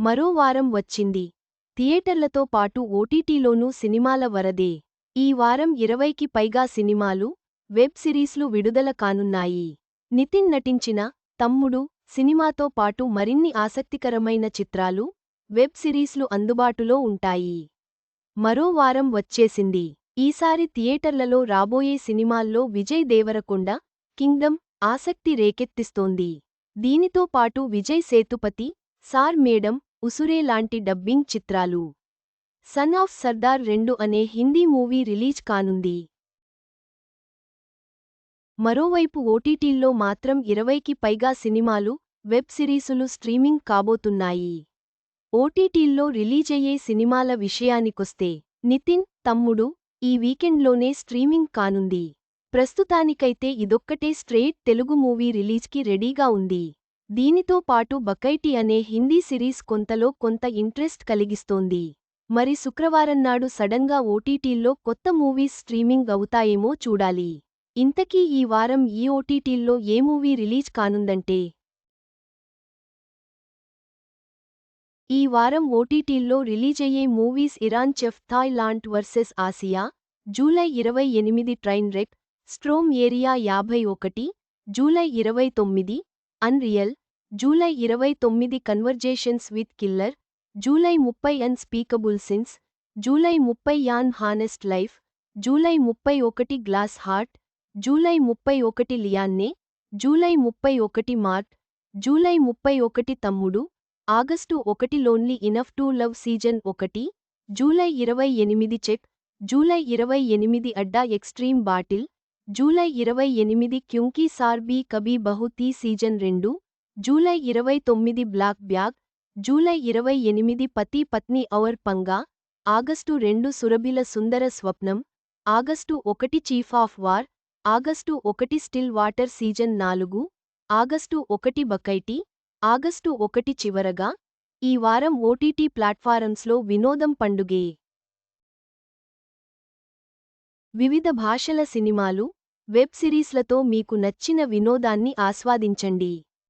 మరో వారం వచ్చింది. థియేటర్లతో పాటు ఓటీటీలోనూ సినిమాల వరదే. ఈ వారం 20కి పైగా సినిమాలు, వెబ్ సిరీస్లు విడుదల కానున్నాయి. నితిన్ నటించిన తమ్ముడు సినిమాతో పాటు మరిన్ని ఆసక్తికరమైన చిత్రాలు, వెబ్ సిరీస్లు అందుబాటులో ఉంటాయి. మరో వారం వచ్చేసింది. ఈసారి థియేటర్లలో రాబోయే సినిమాల్లో విజయ్ దేవరకొండ కింగ్డమ్ ఆసక్తి రేకెత్తిస్తోంది. దీనితో పాటు విజయ్ సేతుపతి, సార్ మేడమ్, ఉసురే లాంటి డబ్బింగ్ చిత్రాలు. సన్ ఆఫ్ సర్దార్ 2 అనే హిందీ మూవీ రిలీజ్ కానుంది. మరోవైపు ఓటీటీల్లో మాత్రం 20కి పైగా సినిమాలు, వెబ్ సిరీసులు స్ట్రీమింగ్ కాబోతున్నాయి. ఓటీటీల్లో రిలీజయ్యే సినిమాల విషయానికొస్తే నితిన్ తమ్ముడు ఈ వీకెండ్లోనే స్ట్రీమింగ్ కానుంది. ప్రస్తుతానికైతే ఇదొక్కటే స్ట్రెయిట్ తెలుగు మూవీ రిలీజ్కి రెడీగా ఉంది. దీనితో పాటు బకైటి అనే హిందీ సిరీస్ కొంతలో కొంత ఇంట్రెస్ట్ కలిగిస్తోంది. మరి శుక్రవారంనాడు సడన్గా ఓటీటీల్లో కొత్త మూవీస్ స్ట్రీమింగ్ అవుతాయేమో చూడాలి. ఇంతకీ ఈ వారం ఈ ఓటీటీల్లో ఏ మూవీ రిలీజ్ కానుందంటే ఈ వారం ఓటీటీల్లో రిలీజయ్యే movies iron chef Thailand versus Asia, July 28 train wreck, storm area 51, July 29, unreal, July 29 conversations with killer, July 30 unspeakable sins, July 30 an honest life, July 31 glass heart, July 31 Leanne, July 31 mart, July 31 Thammudu, August 1 lonely enough to love season 1, July 28 check, July 28 Adda extreme battle, July 28 Kyunki Saas be Kabhi Bahu Thi season 2, July 29 black bag, July 28 Pati Patni Aur పంగా, August 2 Surabhila Sundara Swapnam, August 1 chief of war, August 1 still water season 4, August 1 Bakaiti, August 1 చివరగా ఈ వారం OTT ప్లాట్ఫారమ్స్లో వినోదం పండుగే. వివిధ భాషల సినిమాలు, web సిరీస్లతో మీకు నచ్చిన వినోదాన్ని ఆస్వాదించండి.